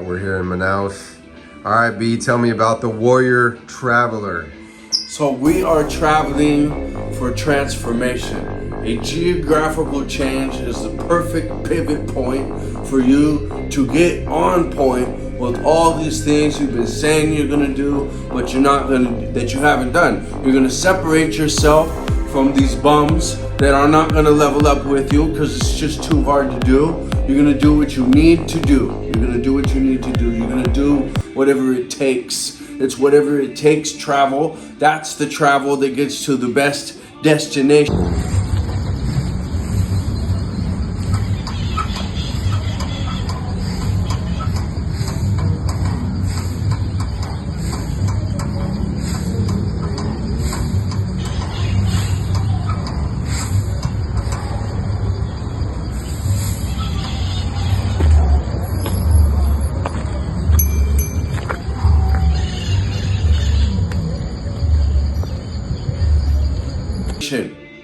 We're here in Manaus. All right, B, tell me about the Warrior Traveler. So we are traveling for transformation. A geographical change is the perfect pivot point for you to get on point with all these things you've been saying you're gonna do, but that you haven't done. You're gonna separate yourself from these bums that are not gonna level up with you because it's just too hard to do. You're gonna do what you need to do. You're gonna do what you need to do. You're gonna do whatever it takes. It's whatever it takes travel. That's the travel that gets to the best destination.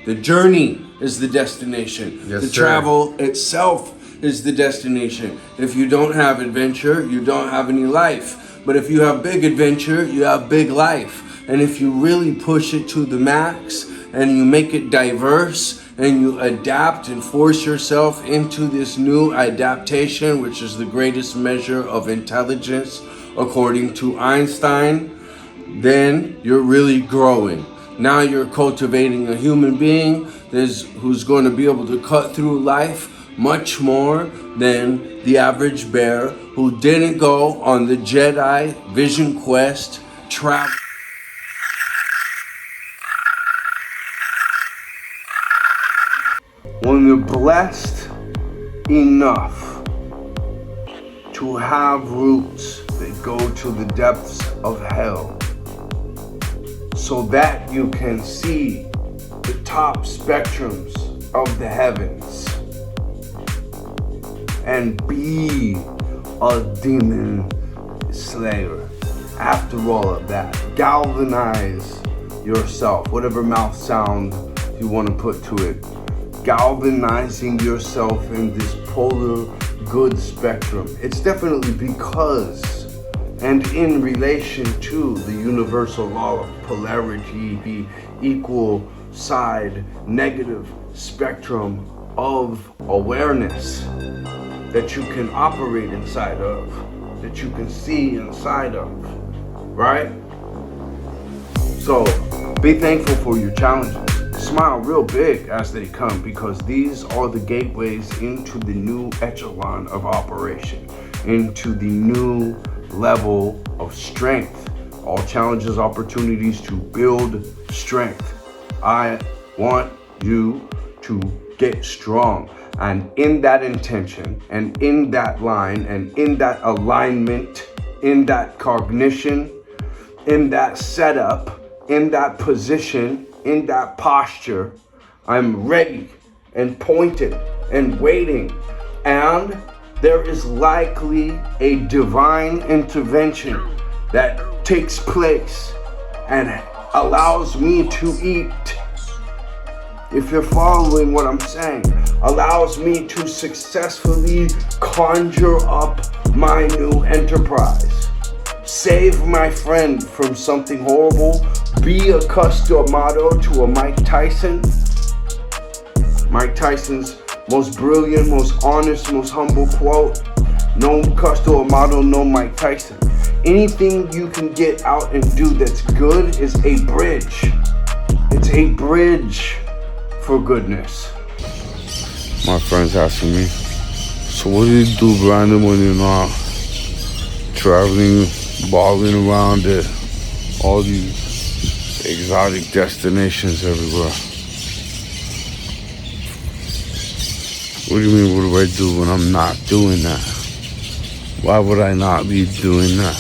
The journey is the destination. Yes, the sir. travel itself is the destination. If you don't have adventure, you don't have any life. But if you have big adventure, you have big life. And if you really push it to the max and you make it diverse and you adapt and force yourself into this new adaptation, which is the greatest measure of intelligence according to Einstein, then you're really growing. Now you're cultivating a human being who's going to be able to cut through life much more than the average bear who didn't go on the Jedi vision quest travel. When you're blessed enough to have roots that go to the depths of hell, so that you can see the top spectrums of the heavens and be a demon slayer. After all of that, galvanize yourself, whatever mouth sound you want to put to it, galvanizing yourself in this polar good spectrum. It's definitely because and in relation to the universal law of polarity, the equal side negative spectrum of awareness that you can operate inside of, that you can see inside of, right? So be thankful for your challenges. Smile real big as they come, because these are the gateways into the new echelon of operation, into the new level of strength. All challenges, opportunities to build strength. I want you to get strong. And in that intention, and in that line, and in that alignment, in that cognition, in that setup, in that position, in that posture, I'm ready and pointed and waiting. And there is likely a divine intervention that takes place and allows me to eat. If you're following what I'm saying, allows me to successfully conjure up my new enterprise. Save my friend from something horrible. Be a customado to a Mike Tyson. Mike Tyson's most brilliant, most honest, most humble quote: no customado, no Mike Tyson. Anything you can get out and do that's good is a bridge. It's a bridge for goodness. My friend's asking me, so what do you do, Brandon, when you're not traveling, balling around at all these exotic destinations everywhere? What do you mean, what do I do when I'm not doing that? Why would I not be doing that?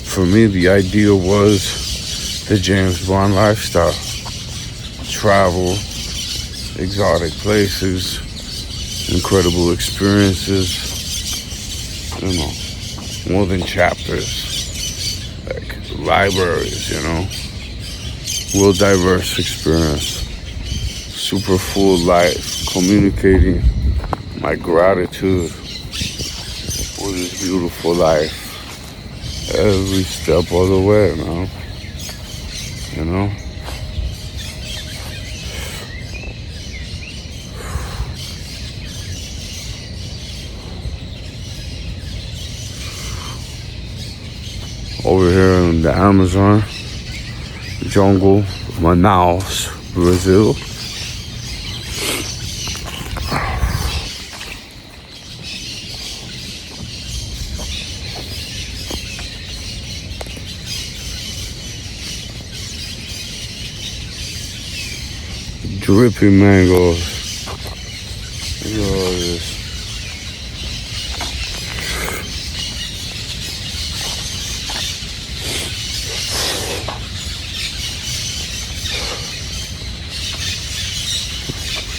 For me, the idea was the James Bond lifestyle. Travel, exotic places, incredible experiences, you know, more than chapters, like libraries, you know, real diverse experience, super full life, communicating my gratitude with for this beautiful life every step of the way, man. You know? Over here in the Amazon jungle, Manaus, Brazil. Dripping mangoes. Look at all this.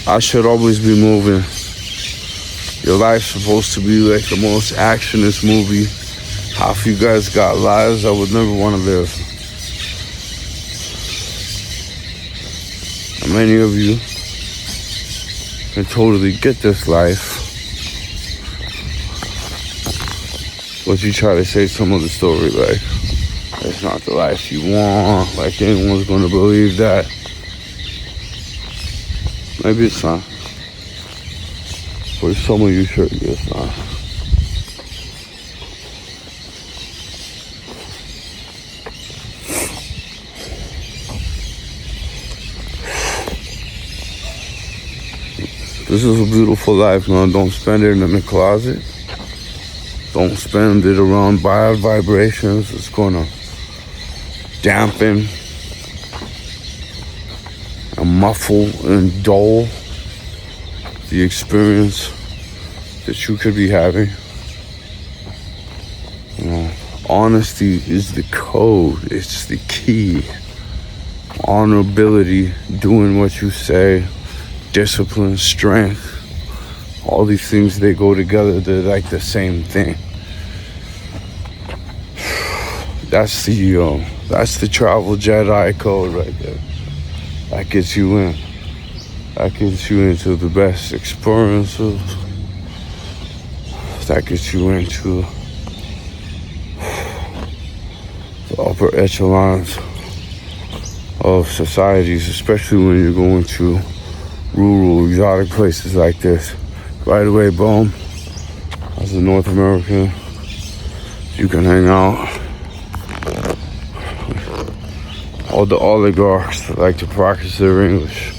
I should always be moving. Your life's supposed to be like the most actionist movie. Half you guys got lives I would never want to live. And many of you can totally get this life. But you try to say some of the story like, that's not the life you want. Like anyone's gonna believe that. Maybe it's not. For some of you, sure, it's not. This is a beautiful life, man. Don't spend it in the closet. Don't spend it around bad vibrations. It's gonna dampen and muffle and dull the experience that you could be having. You know, honesty is the code. It's the key. Honorability, doing what you say, discipline, strength. All these things, they go together. They're like the same thing. That's the travel Jedi code right there. That gets you in. That gets you into the best experiences. That gets you into the upper echelons of societies, especially when you're going to rural, exotic places like this. Right away, boom. As a North American, you can hang out. All the oligarchs that like to practice their English.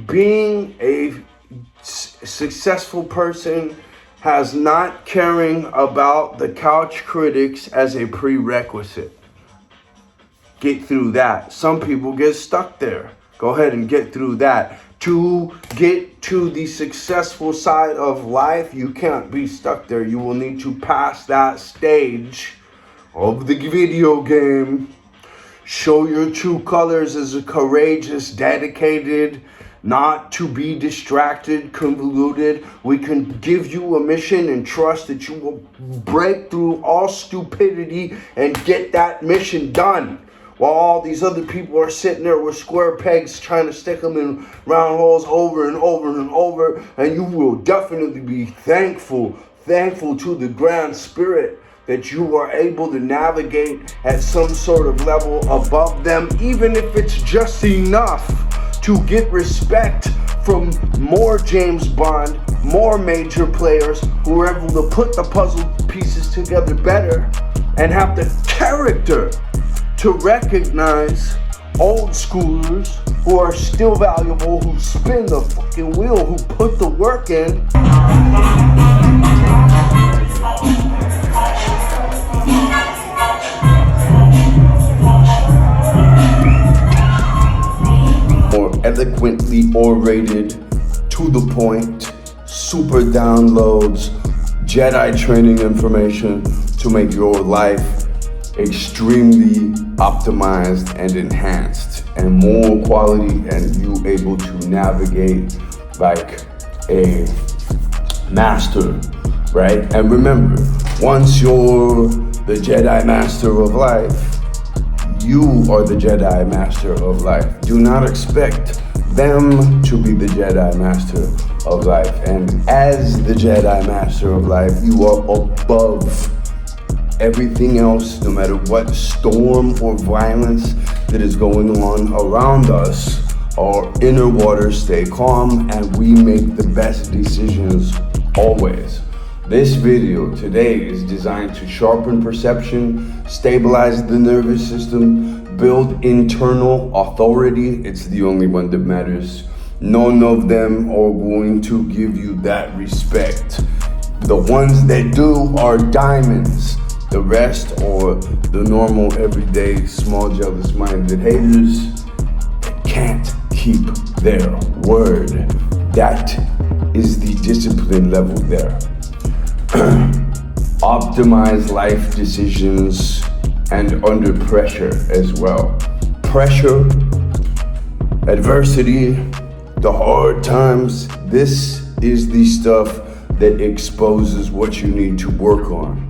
Being a successful person has not caring about the couch critics as a prerequisite. Get through that. Some people get stuck there. Go ahead and get through that. To get to the successful side of life, you can't be stuck there. You will need to pass that stage of the video game. Show your true colors as a courageous, dedicated, not to be distracted, convoluted. We can give you a mission and trust that you will break through all stupidity and get that mission done. While all these other people are sitting there with square pegs trying to stick them in round holes over and over and over. And you will definitely be thankful to the Grand Spirit that you are able to navigate at some sort of level above them, even if it's just enough to get respect from more James Bond, more major players who are able to put the puzzle pieces together better and have the character to recognize old schoolers who are still valuable, who spin the fucking wheel, who put the work in. More eloquently orated, to the point, super downloads, Jedi training information to make your life extremely optimized and enhanced and more quality, and you able to navigate like a master, right? And remember, once you're the Jedi Master of life, you are the Jedi Master of life. Do not expect them to be the Jedi Master of life. And as the Jedi Master of life, you are above everything else, no matter what storm or violence that is going on around us. Our inner waters stay calm and we make the best decisions always. This video today is designed to sharpen perception, stabilize the nervous system, build internal authority. It's the only one that matters. None of them are going to give you that respect. The ones that do are diamonds. The rest are the normal, everyday, small, jealous-minded haters that can't keep their word. That is the discipline level there. Optimize life decisions and under pressure as well. Pressure, adversity, the hard times, this is the stuff that exposes what you need to work on.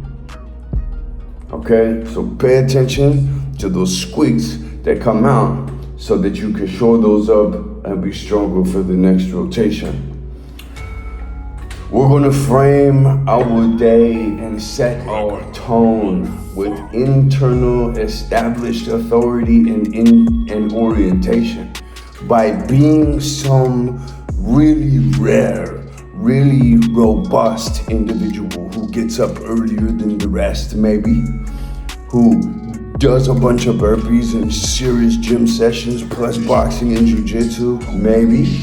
Okay, so pay attention to those squeaks that come out so that you can shore those up and be stronger for the next rotation. We're gonna frame our day and set our tone with internal established authority and orientation by being some really rare, really robust individual who gets up earlier than the rest, maybe, who does a bunch of burpees and serious gym sessions plus boxing and jiu-jitsu, maybe,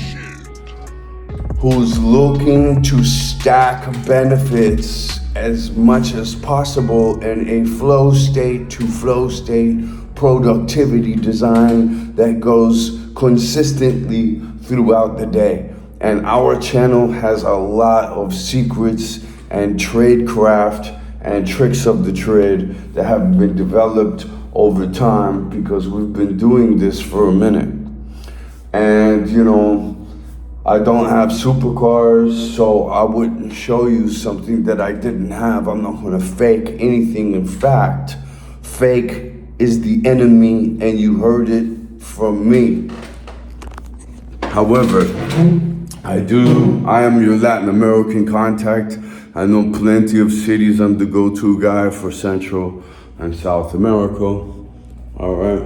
who's looking to stack benefits as much as possible in a flow state to flow state productivity design that goes consistently throughout the day. And our channel has a lot of secrets and tradecraft and tricks of the trade that have been developed over time because we've been doing this for a minute. And you know, I don't have supercars, so I wouldn't show you something that I didn't have. I'm not gonna fake anything. In fact, fake is the enemy, and you heard it from me. However, I am your Latin American contact. I know plenty of cities. I'm the go-to guy for Central and South America. All right.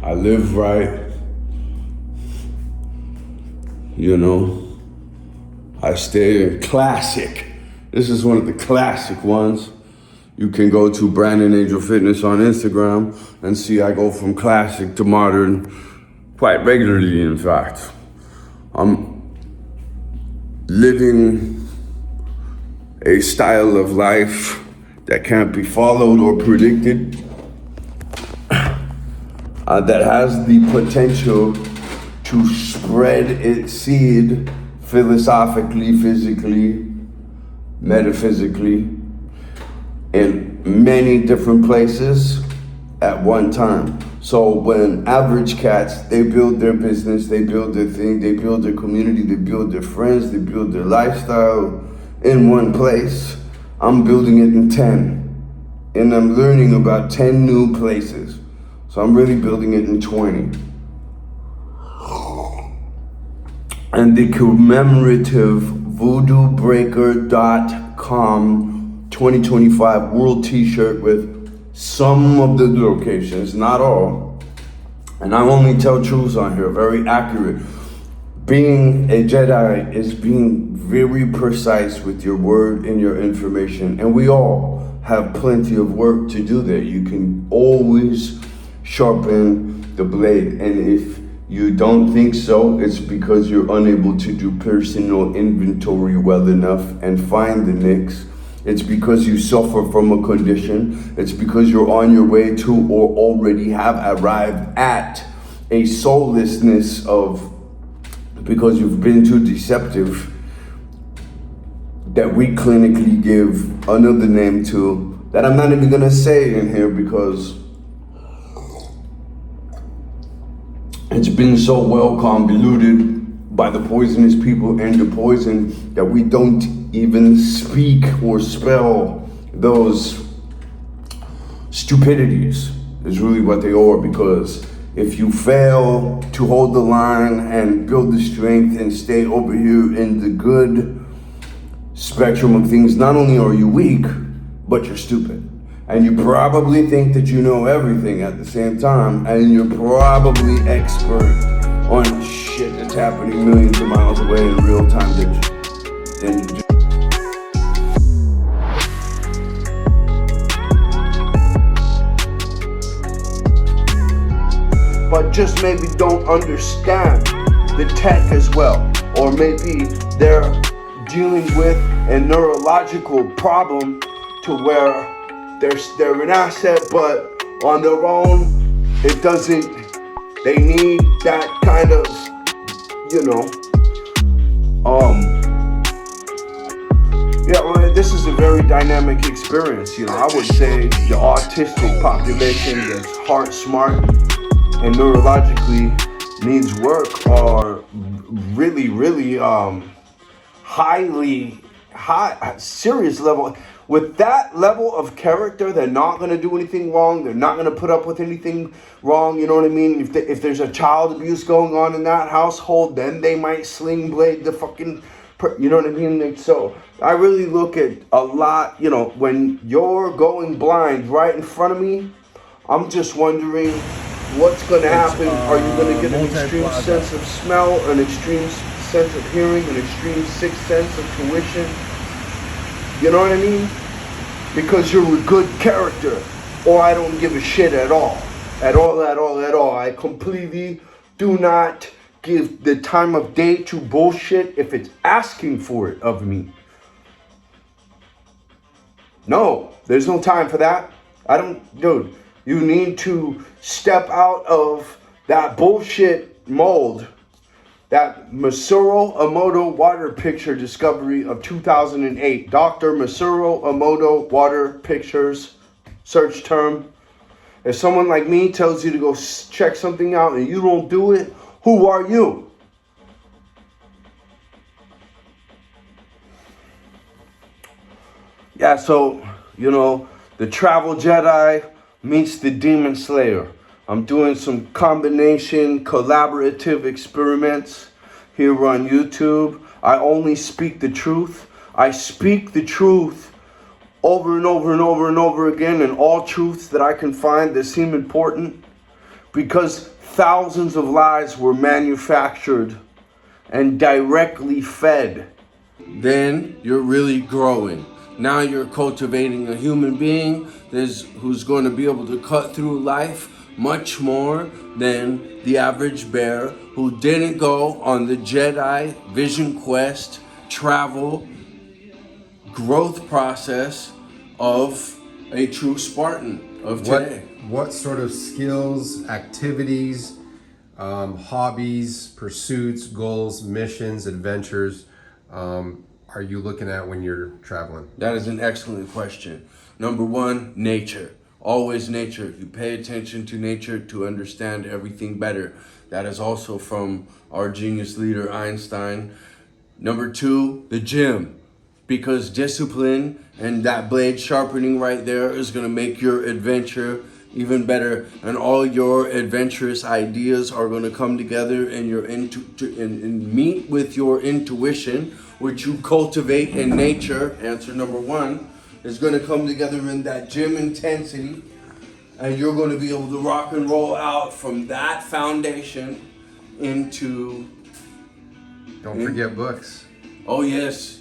I live right. You know, I stay in classic. This is one of the classic ones. You can go to Brandon Angel Fitness on Instagram and see I go from classic to modern quite regularly, in fact. I'm living a style of life that can't be followed or predicted, that has the potential to spread its seed philosophically, physically, metaphysically, in many different places at one time. So when average cats, they build their business, they build their thing, they build their community, they build their friends, they build their lifestyle in one place, I'm building it in 10. And I'm learning about 10 new places. So I'm really building it in 20. And the commemorative VoodooBreaker.com 2025 world t-shirt with some of the locations, not all. And I only tell truths on here, very accurate. Being a Jedi is being very precise with your word and your information. And we all have plenty of work to do there. You can always sharpen the blade. And if you don't think so, it's because you're unable to do personal inventory well enough and find the nicks. It's because you suffer from a condition. It's because you're on your way to or already have arrived at a soullessness of, because you've been too deceptive, that we clinically give another name to that I'm not even gonna say in here because it's been so well convoluted by the poisonous people and the poison that we don't even speak or spell those stupidities is really what they are. Because if you fail to hold the line and build the strength and stay over here in the good spectrum of things, not only are you weak, but you're stupid. And you probably think that you know everything at the same time, and you're probably expert on shit that's happening millions of miles away in real time then you do. But just maybe don't understand the tech as well. Or maybe they're dealing with a neurological problem to where they're an asset, but on their own, it doesn't, they need that kind of, yeah, well, this is a very dynamic experience. I would say the autistic population that's heart smart and neurologically needs work are really, really high, serious level. With that level of character, they're not going to do anything wrong. They're not going to put up with anything wrong. You know what I mean? If there's a child abuse going on in that household, then they might sling blade the fucking, you know what I mean? So I really look at a lot, when you're going blind right in front of me, I'm just wondering what's going to happen. Are you going to get an extreme sense of smell, an extreme sense of hearing, an extreme sixth sense of tuition? You know what I mean? Because you're a good character, or I don't give a shit at all. At all. I completely do not give the time of day to bullshit if it's asking for it of me. No, there's no time for that. Dude, you need to step out of that bullshit mold. That Masaru Emoto water picture discovery of 2008. Dr. Masaru Emoto water pictures, search term. If someone like me tells you to go check something out and you don't do it, who are you? Yeah, so, the Travel Jedi meets the Demon Slayer. I'm doing some combination collaborative experiments here on YouTube. I only speak the truth. I speak the truth over and over and over and over again, and all truths that I can find that seem important, because thousands of lies were manufactured and directly fed. Then you're really growing. Now you're cultivating a human being who's going to be able to cut through life much more than the average bear who didn't go on the Jedi vision quest, travel, growth process of a true Spartan of today. What sort of skills, activities, hobbies, pursuits, goals, missions, adventures are you looking at when you're traveling? That is an excellent question. Number one, nature. Always nature. You pay attention to nature to understand everything better. That is also from our genius leader, Einstein. Number two, the gym. Because discipline and that blade sharpening right there is going to make your adventure even better. And all your adventurous ideas are going to come together and and meet with your intuition, which you cultivate in nature. Answer number one is going to come together in that gym intensity, and you're going to be able to rock and roll out from that foundation into... Don't forget books. Oh yes,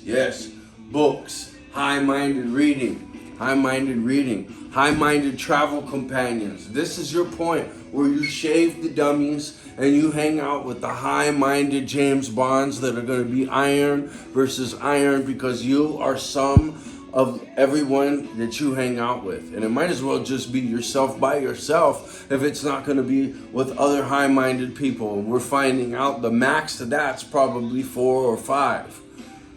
books, high-minded reading, high-minded travel companions. This is your point where you shave the dummies and you hang out with the high-minded James Bonds that are going to be iron versus iron, because you are some of everyone that you hang out with. And it might as well just be yourself by yourself if it's not going to be with other high-minded people. And we're finding out the max to that's probably 4 or 5.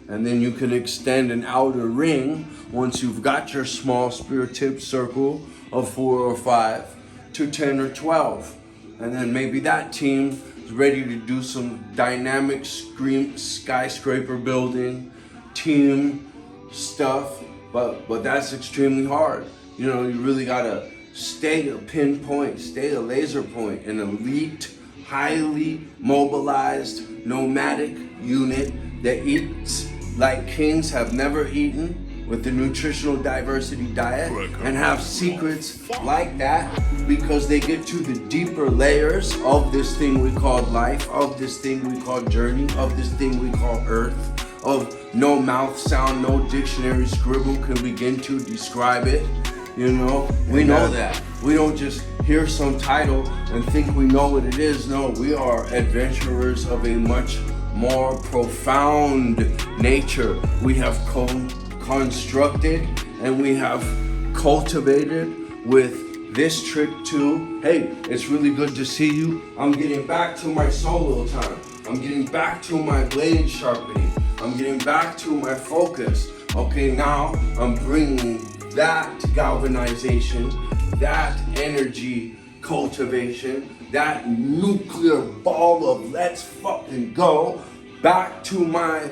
And then you can extend an outer ring once you've got your small spirit tip circle of 4 or 5 to 10 or 12. And then maybe that team is ready to do some dynamic skyscraper building, team stuff, but that's extremely hard. You know, you really gotta stay a pinpoint, stay a laser point, an elite, highly mobilized, nomadic unit that eats like kings have never eaten, with the nutritional diversity diet, and have secrets like that because they get to the deeper layers of this thing we call life, of this thing we call journey, of this thing we call earth, of no mouth sound, no dictionary scribble can begin to describe it. You know, we know that. We don't just hear some title and think we know what it is. No, we are adventurers of a much more profound nature. We have constructed and we have cultivated with this trick too. Hey, it's really good to see you. I'm getting back to my solo time. I'm getting back to my blade sharpening. I'm getting back to my focus. Okay, now I'm bringing that galvanization, that energy cultivation, that nuclear ball of let's fucking go back to my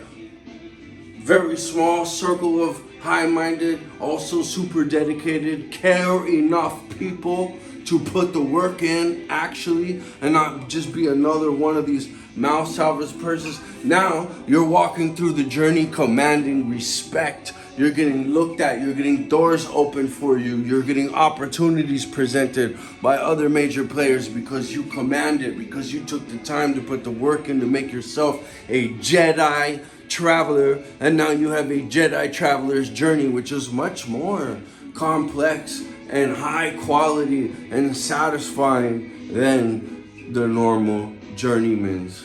very small circle of high-minded, also super dedicated, care enough people to put the work in actually, and not just be another one of these mouth salvers persons. Now you're walking through the journey commanding respect. You're getting looked at, you're getting doors open for you, you're getting opportunities presented by other major players because you command it, because you took the time to put the work in to make yourself a Jedi traveler, and now you have a Jedi traveler's journey, which is much more complex and high quality and satisfying than the normal journeyman's.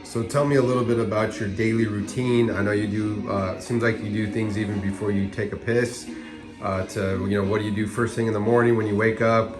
So tell me a little bit about your daily routine. I know you do, seems like you do things even before you take a piss. What do you do first thing in the morning when you wake up?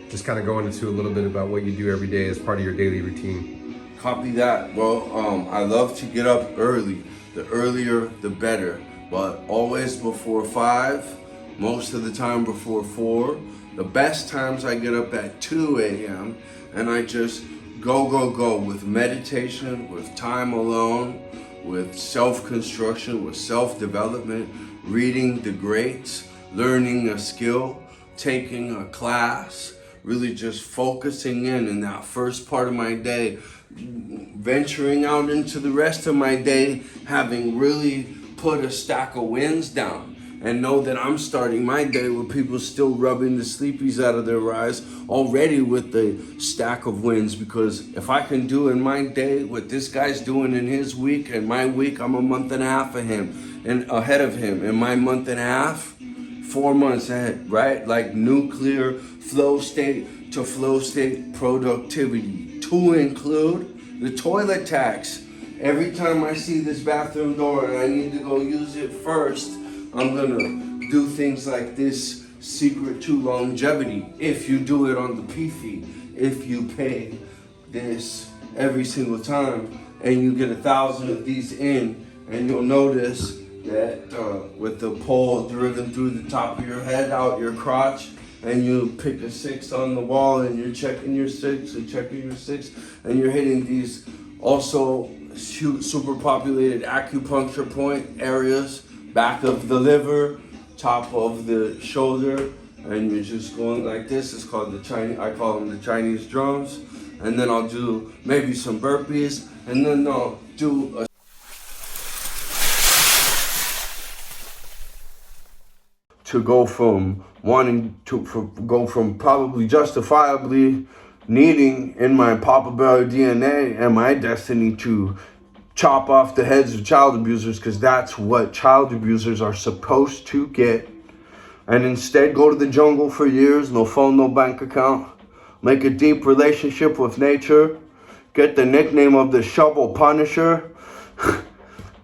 Just kind of going into a little bit about what you do every day as part of your daily routine. Copy that. Well, I love to get up early. The earlier, the better. But always before 5, most of the time before 4. The best times I get up at 2 a.m. and I just go with meditation, with time alone, with self-construction, with self-development, reading the greats, learning a skill, taking a class, really just focusing in that first part of my day, venturing out into the rest of my day, having really put a stack of wins down. And know that I'm starting my day with people still rubbing the sleepies out of their eyes already with the stack of wins. Because if I can do in my day what this guy's doing in his week, and my week, I'm a month and a half of him and ahead of him. In my month and a half, 4 months ahead, right? Like nuclear flow state to flow state productivity, to include the toilet tax. Every time I see this bathroom door and I need to go use it first, I'm gonna do things like this secret to longevity. If you do it on the P-fee, if you pay this every single time and you get 1,000 of these in, and you'll notice that with the pole driven through the top of your head, out your crotch, and you pick a 6 on the wall and you're checking your 6 and checking your 6, and you're hitting these also super populated acupuncture point areas, back of the liver, top of the shoulder, and you're just going like this. It's called the Chinese, I call them the Chinese drums. And then I'll do maybe some burpees, and then I'll do a to go from wanting to go from probably justifiably needing in my Papa Bear DNA and my destiny to chop off the heads of child abusers, because that's what child abusers are supposed to get, and instead go to the jungle for years, no phone, no bank account, make a deep relationship with nature, get the nickname of the Shovel Punisher,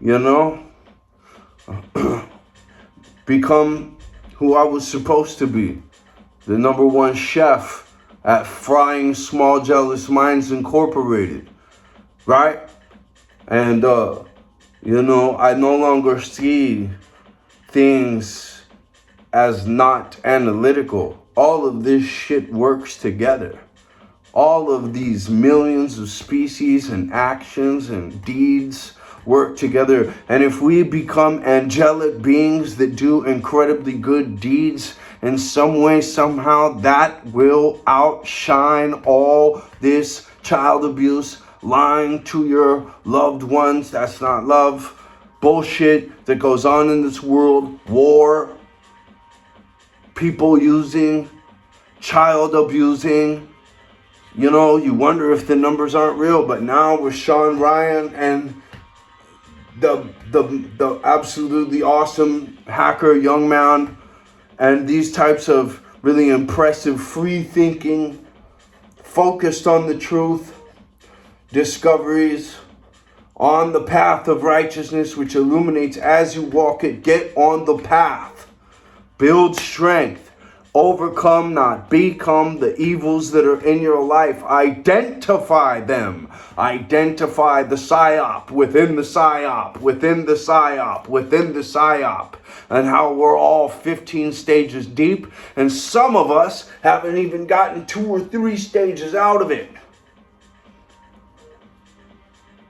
you know, become who I was supposed to be, the #1 chef at Frying Small Jealous Minds Incorporated, right? And You know, I no longer see things as not analytical. All of this shit works together. All of these millions of species and actions and deeds work together. And if we become angelic beings that do incredibly good deeds in some way, somehow, that will outshine all this child abuse, lying to your loved ones. That's not love. Bullshit that goes on in this world. War. People using. Child abusing. You know, you wonder if the numbers aren't real. But now with Sean Ryan and the absolutely awesome hacker young man and these types of really impressive free thinking, focused on the truth, discoveries on the path of righteousness, which illuminates as you walk it. Get on the path. Build strength. Overcome, not become, the evils that are in your life. Identify them. Identify the psyop within the psyop, within the psyop, within the psyop. And how we're all 15 stages deep. And some of us haven't even gotten 2 or 3 stages out of it.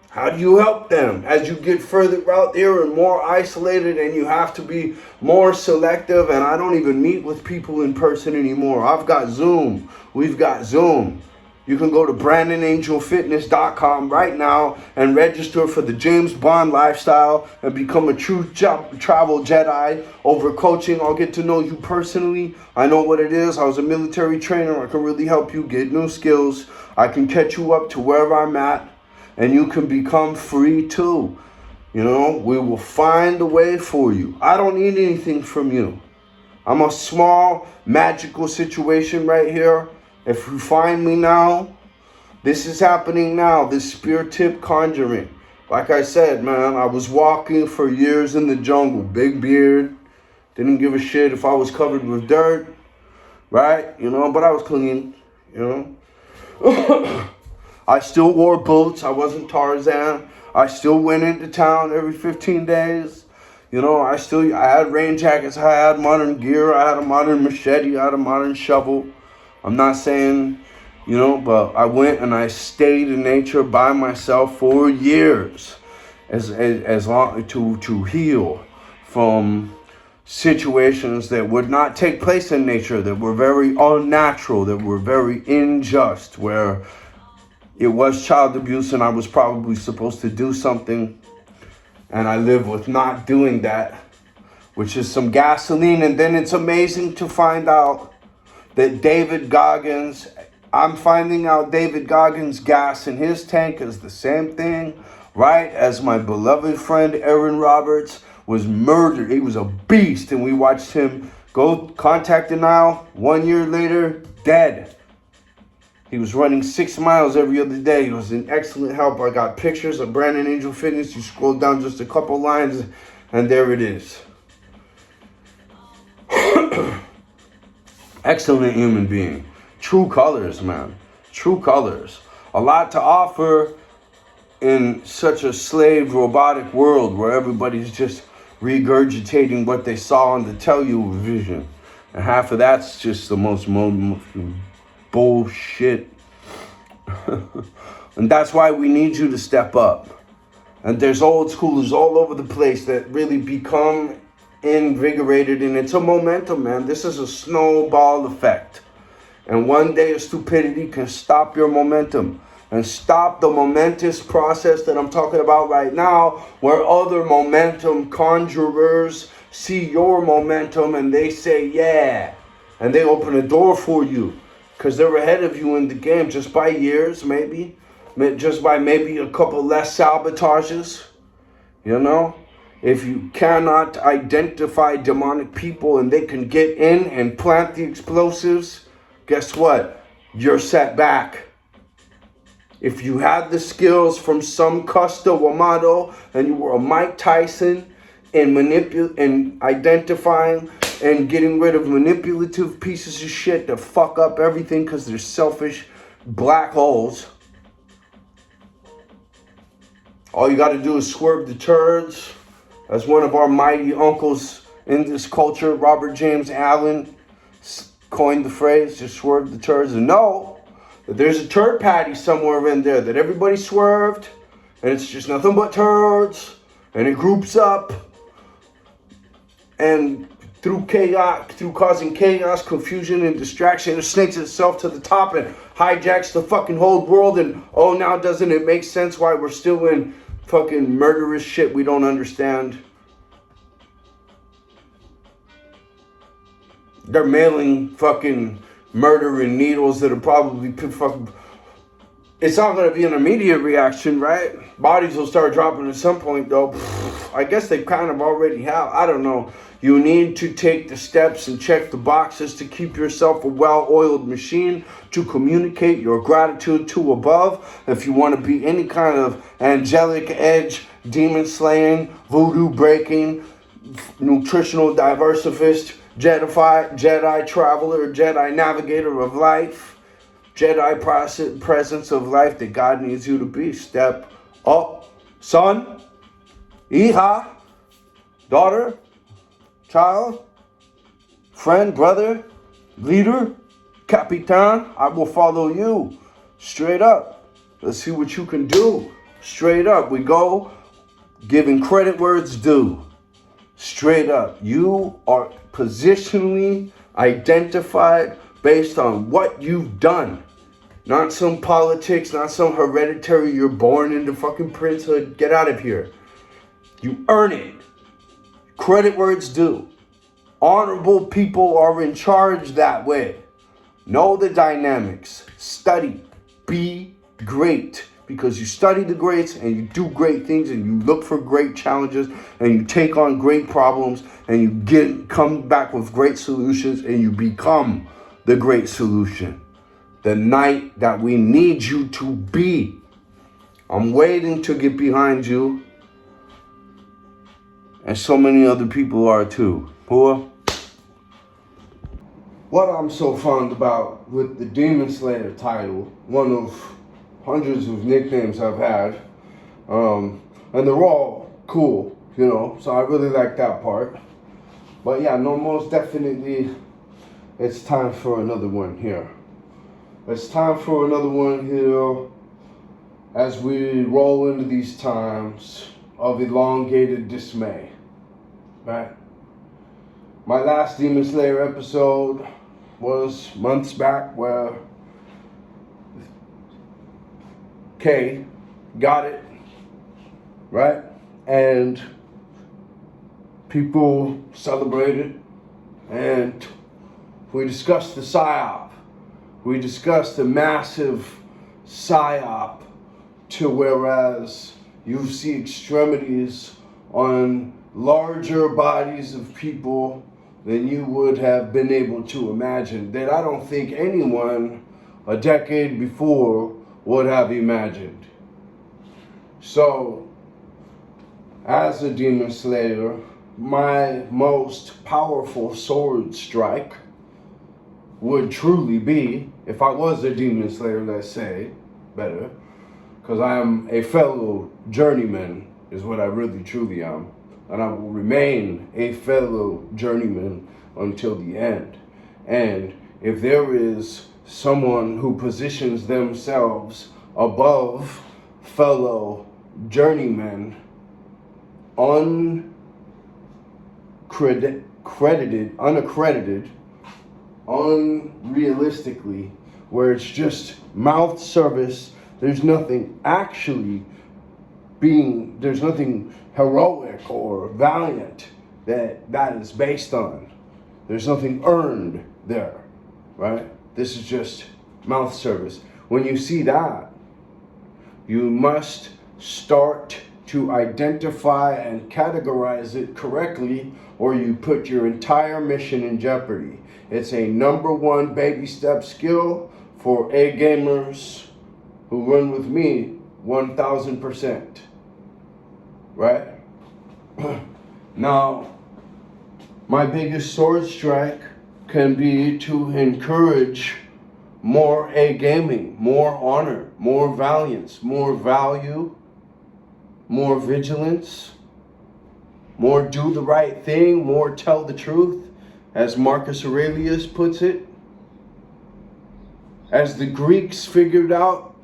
How do you help them as you get further out there and more isolated, and you have to be more selective? And I don't even meet with people in person anymore. I've got Zoom. We've got Zoom. You can go to BrandonAngelFitness.com right now and register for the James Bond lifestyle and become a true travel Jedi over coaching. I'll get to know you personally. I know what it is. I was a military trainer. I can really help you get new skills. I can catch you up to wherever I'm at. And you can become free too. You know, we will find a way for you. I don't need anything from you. I'm a small, magical situation right here. If you find me now, this is happening now. This spirit tip conjuring. Like I said, man, I was walking for years in the jungle. Big beard. Didn't give a shit if I was covered with dirt. Right? You know, but I was clean. You know? I still wore boots. I wasn't Tarzan. I still went into town every 15 days. You know, I had rain jackets. I had modern gear. I had a modern machete. I had a modern shovel. I'm not saying, you know, but I went and I stayed in nature by myself for years as long to heal from situations that would not take place in nature, that were very unnatural, that were very unjust, where it was child abuse and I was probably supposed to do something, and I live with not doing that, which is some gasoline. And then it's amazing to find out that David Goggins, I'm finding out David Goggins' gas in his tank is the same thing, right, as my beloved friend Aaron Roberts was murdered. He was a beast, and we watched him go contact denial. 1 year later, dead. He was running 6 miles every other day. He was in excellent health. I got pictures of Brandon Angel Fitness. You scroll down just a couple lines, and there it is. Excellent human being. True colors, man. True colors. A lot to offer in such a slave robotic world where everybody's just regurgitating what they saw on the television. And half of that's just the most bullshit. And that's why we need you to step up. And there's old schoolers all over the place that really become invigorated, and it's a momentum, man. This is a snowball effect, and one day of stupidity can stop your momentum and stop the momentous process that I'm talking about right now, where other momentum conjurers see your momentum and they say yeah, and they open a door for you because they're ahead of you in the game just by years, maybe just by maybe a couple less sabotages. You know, if you cannot identify demonic people and they can get in and plant the explosives, guess what? You're set back. If you had the skills from some Custo Armada and you were a Mike Tyson in identifying and getting rid of manipulative pieces of shit that fuck up everything because they're selfish black holes, All you gotta do is swerve the turds. As one of our mighty uncles in this culture, Robert James Allen, coined the phrase, just swerve the turds, and know that there's a turd patty somewhere in there that everybody swerved, and it's just nothing but turds, and it groups up, and through causing chaos, confusion, and distraction, it snakes itself to the top and hijacks the fucking whole world. And oh, now doesn't it make sense why we're still in fucking murderous shit we don't understand? They're mailing fucking murder and needles that'll probably fucking... It's not going to be an immediate reaction, right? Bodies will start dropping at some point, though. I guess they kind of already have. I don't know. You need to take the steps and check the boxes to keep yourself a well-oiled machine, to communicate your gratitude to above. If you want to be any kind of angelic edge, demon slaying, voodoo breaking, nutritional diversifist, Jedi traveler, Jedi navigator of life, Jedi presence of life that God needs you to be. Step up, son, hahah, daughter, child, friend, brother, leader, capitan. I will follow you. Straight up. Let's see what you can do. Straight up. We go giving credit where it's due. Straight up. You are positionally identified based on what you've done. Not some politics, not some hereditary, you're born into fucking princehood. Get out of here. You earn it. Credit where it's due. Honorable people are in charge that way. Know the dynamics. Study. Be great. Because you study the greats and you do great things and you look for great challenges and you take on great problems and you come back with great solutions and you become the great solution. The knight that we need you to be. I'm waiting to get behind you. And so many other people are too. Poor. What I'm so fond about with the Demon Slayer title, one of hundreds of nicknames I've had, and they're all cool, you know, so I really like that part. But yeah, no, most definitely, it's time for another one here. It's time for another one here as we roll into these times of elongated dismay, right? My last Demon Slayer episode was months back where K got it, right? And people celebrated and we discussed the PSYOP. We discussed the massive PSYOP to whereas you see extremities on larger bodies of people than you would have been able to imagine, that I don't think anyone a decade before would have imagined. So, as a Demon Slayer, my most powerful sword strike would truly be, if I was a Demon Slayer, let's say, better, because I am a fellow journeyman, is what I really truly am. And I will remain a fellow journeyman until the end. And if there is someone who positions themselves above fellow journeymen, unacredited, unrealistically, where it's just mouth service, there's nothing there's nothing heroic or valiant that is based on. There's nothing earned there, right? This is just mouth service. When you see that, you must start to identify and categorize it correctly, or you put your entire mission in jeopardy. It's a #1 baby step skill for A gamers who run with me 1000%. Right? Now, my biggest sword strike can be to encourage more A gaming, more honor, more valiance, more value, more vigilance, more do the right thing, more tell the truth, as Marcus Aurelius puts it. As the Greeks figured out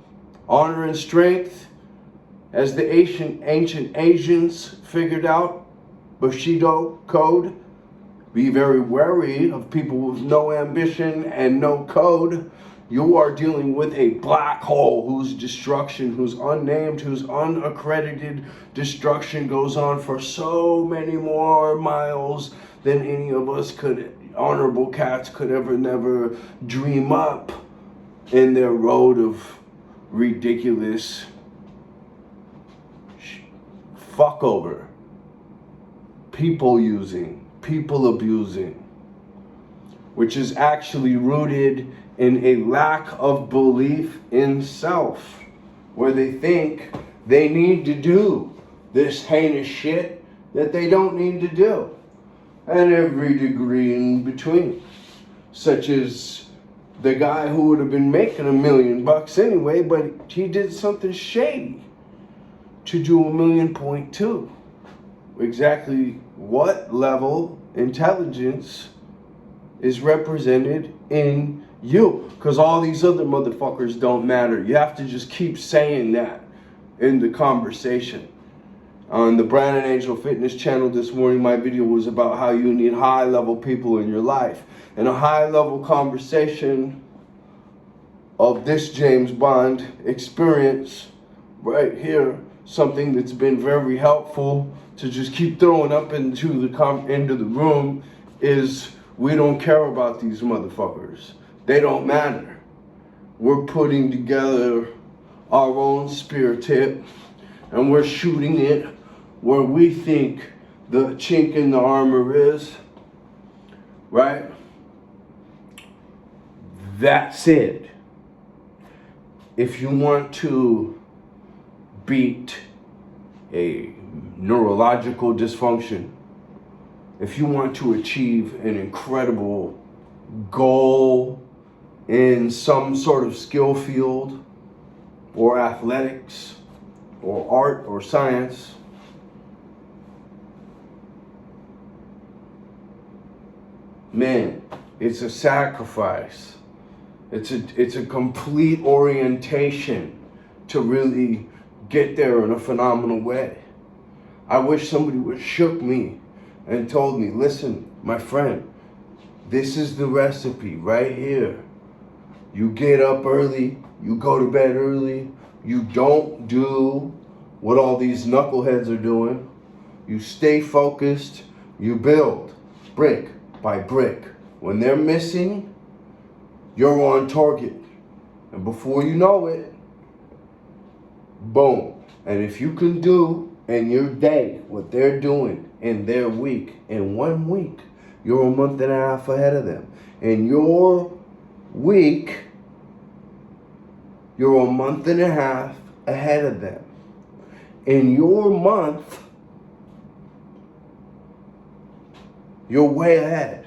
honor and strength, as the ancient Asians figured out Bushido code, be very wary of people with no ambition and no code. You are dealing with a black hole whose destruction, whose unnamed, whose unaccredited destruction goes on for so many more miles than any of us could, honorable cats, could ever never dream up in their road of ridiculous fuck over, people using, people abusing, which is actually rooted in a lack of belief in self, where they think they need to do this heinous shit that they don't need to do, and every degree in between, such as the guy who would have been making $1 million anyway, but he did something shady to do $1.2 million. Exactly what level intelligence is represented in you? Because all these other motherfuckers don't matter. You have to just keep saying that in the conversation. On the Brandon Angel Fitness channel this morning, my video was about how you need high-level people in your life. And a high-level conversation of this James Bond experience right here, something that's been very helpful to just keep throwing up into the room, is we don't care about these motherfuckers. They don't matter. We're putting together our own spear tip and we're shooting it where we think the chink in the armor is, right? That's it. If you want to beat a neurological dysfunction, if you want to achieve an incredible goal in some sort of skill field or athletics or art or science, man, it's a sacrifice. It's a complete orientation to really get there in a phenomenal way. I wish somebody would have shook me and told me, listen, my friend, this is the recipe right here. You get up early, you go to bed early, you don't do what all these knuckleheads are doing. You stay focused, you build brick by brick. When they're missing, you're on target. And before you know it, boom. And if you can do in your day what they're doing in their week, in 1 week, you're a month and a half ahead of them. In your week, you're a month and a half ahead of them. In your month, you're way ahead.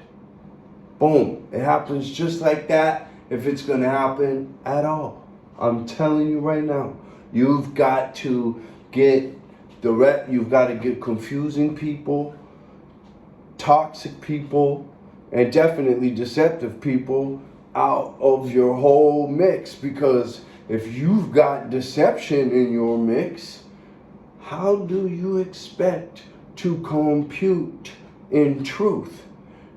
Boom. It happens just like that, if it's going to happen at all. I'm telling you right now, you've got to get you've got to get confusing people, toxic people, and definitely deceptive people out of your whole mix. Because if you've got deception in your mix, how do you expect to compute in truth?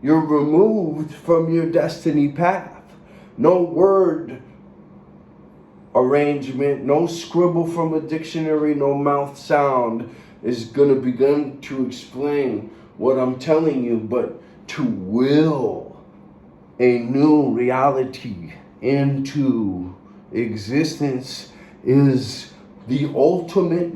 You're removed from your destiny path. No word arrangement, no scribble from a dictionary, no mouth sound is going to begin to explain what I'm telling you, but to will a new reality into existence is the ultimate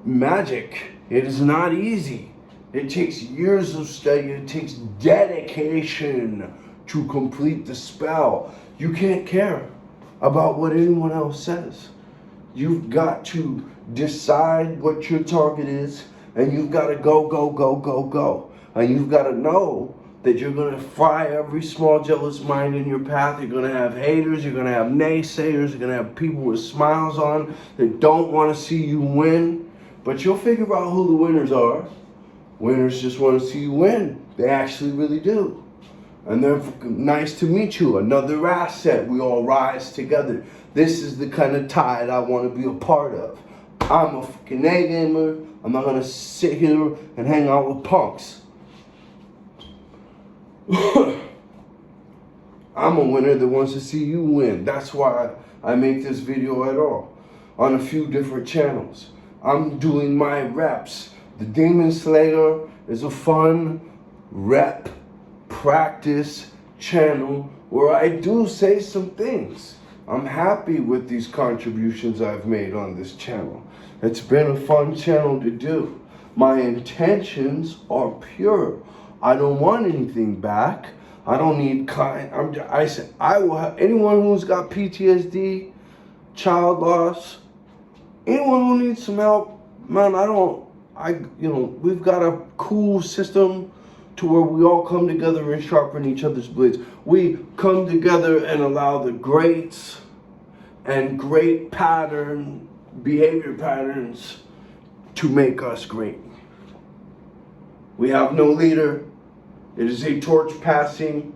magic. It is not easy. It takes years of study. It takes dedication to complete the spell. You can't care about what anyone else says. You've got to decide what your target is, and you've got to go, go, go, go, go. And you've got to know that you're going to fry every small jealous mind in your path. You're going to have haters. You're going to have naysayers. You're going to have people with smiles on that don't want to see you win. But you'll figure out who the winners are. Winners just want to see you win. They actually really do. And they're nice to meet you. Another asset. We all rise together. This is the kind of tide I want to be a part of. I'm a fucking A gamer. I'm not going to sit here and hang out with punks. I'm a winner that wants to see you win. That's why I make this video at all. On a few different channels. I'm doing my reps. The Demon Slayer is a fun rep practice channel where I do say some things. I'm happy with these contributions I've made on this channel. It's been a fun channel to do. My intentions are pure. I don't want anything back. I don't need I said I will have anyone who's got PTSD, child loss, anyone who needs some help, man, we've got a cool system to where we all come together and sharpen each other's blades. We come together and allow the greats and great behavior patterns to make us great. We have no leader. It is a torch passing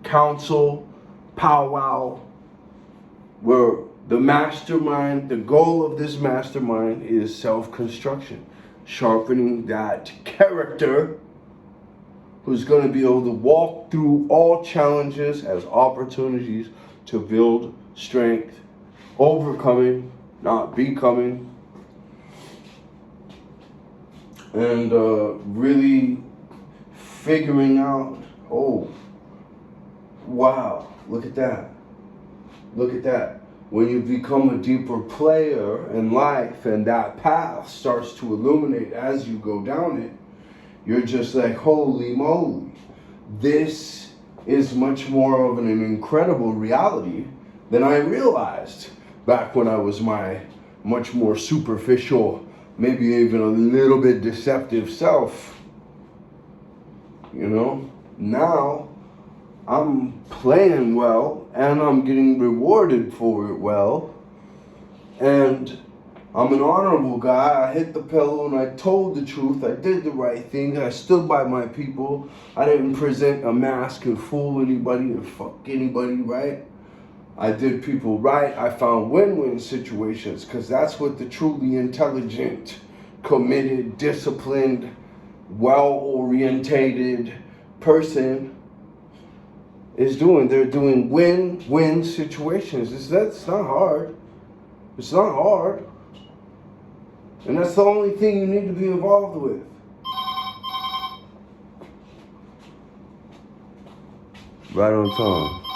council powwow where the mastermind, the goal of this mastermind is self-construction. Sharpening that character who's going to be able to walk through all challenges as opportunities to build strength, overcoming, not becoming, and really figuring out, oh, wow, look at that. Look at that. When you become a deeper player in life and that path starts to illuminate as you go down it, you're just like, holy moly, this is much more of an incredible reality than I realized back when I was my much more superficial, maybe even a little bit deceptive self. You know, now I'm playing well and I'm getting rewarded for it well, and I'm an honorable guy. I hit the pillow and I told the truth. I did the right thing. I stood by my people. I didn't present a mask and fool anybody and fuck anybody, right? I did people right. I found win-win situations, because that's what the truly intelligent, committed, disciplined, well-orientated person is doing. They're doing win-win situations. That's not hard. It's not hard. And that's the only thing you need to be involved with. Right on time.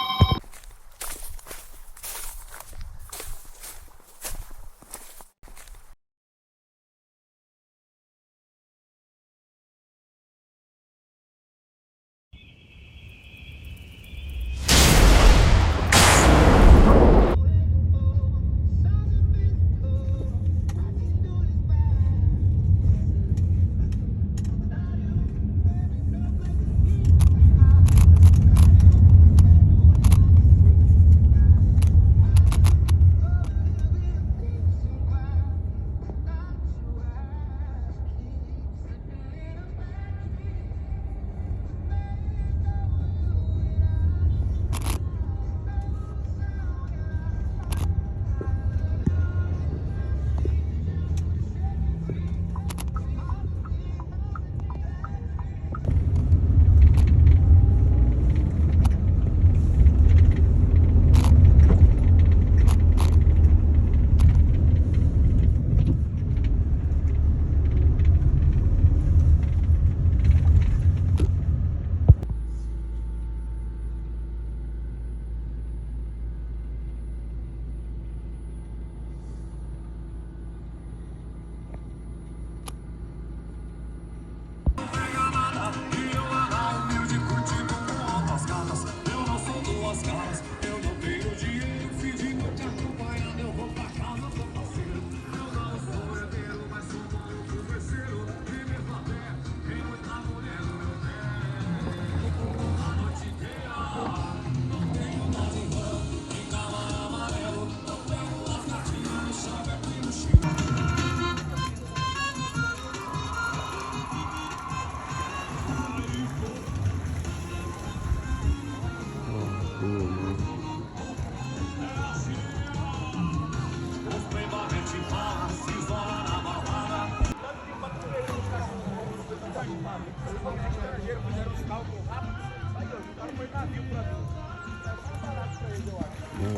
Gym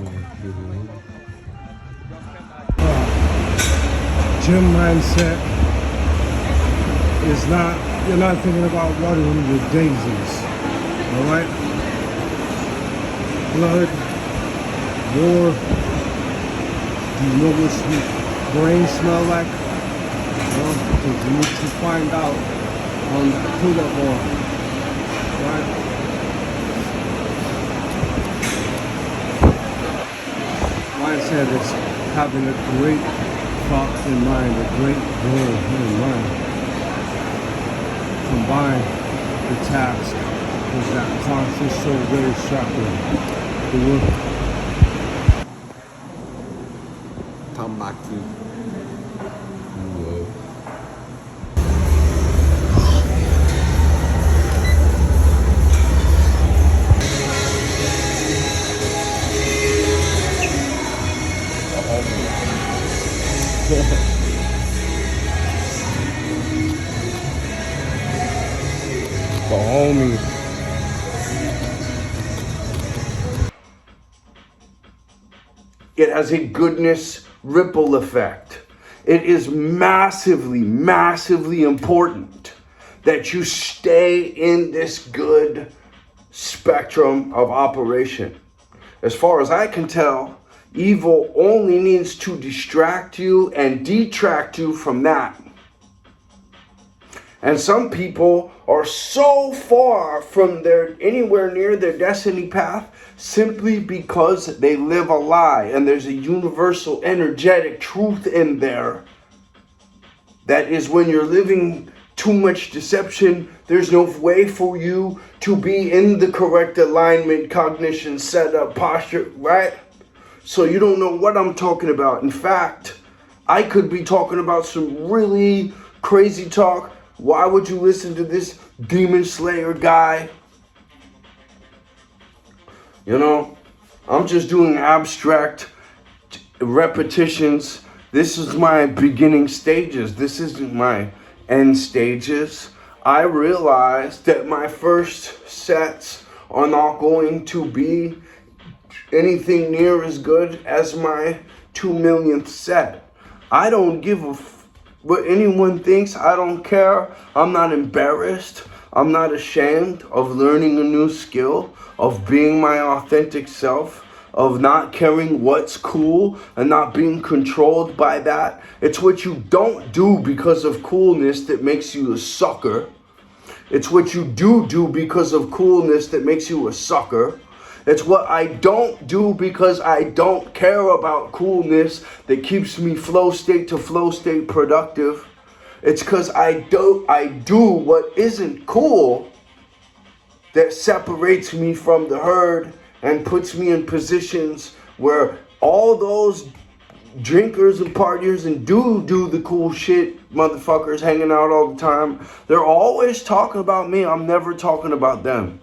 mindset is not, you're not thinking about watering your daisies, all right? Blood, war, do you know what your brain smell like? Well, you need to find out on the pull-up bar, right? Mindset is having a great thought in mind, a great goal in mind. Combine the task with that conscious soul very sharply. The work. Tambaki. The homie. It has a goodness ripple effect. It is massively, massively important that you stay in this good spectrum of operation. As far as I can tell, evil only needs to distract you and detract you from that. And some people are so far from anywhere near their destiny path simply because they live a lie, and there's a universal energetic truth in there. That is, when you're living too much deception, there's no way for you to be in the correct alignment, cognition, setup, posture, right? So you don't know what I'm talking about. In fact, I could be talking about some really crazy talk. Why would you listen to this demon slayer guy? You know, I'm just doing abstract repetitions. This is my beginning stages. This isn't my end stages. I realized that my first sets are not going to be anything near as good as my 2 millionth set. I don't give a what anyone thinks. I don't care. I'm not embarrassed. I'm not ashamed of learning a new skill, of being my authentic self, of not caring what's cool and not being controlled by that. It's what you don't do because of coolness that makes you a sucker. It's what you do because of coolness that makes you a sucker. It's what I don't do because I don't care about coolness that keeps me flow state to flow state productive. It's because I do what isn't cool that separates me from the herd and puts me in positions where all those drinkers and partiers and do the cool shit motherfuckers hanging out all the time, they're always talking about me. I'm never talking about them.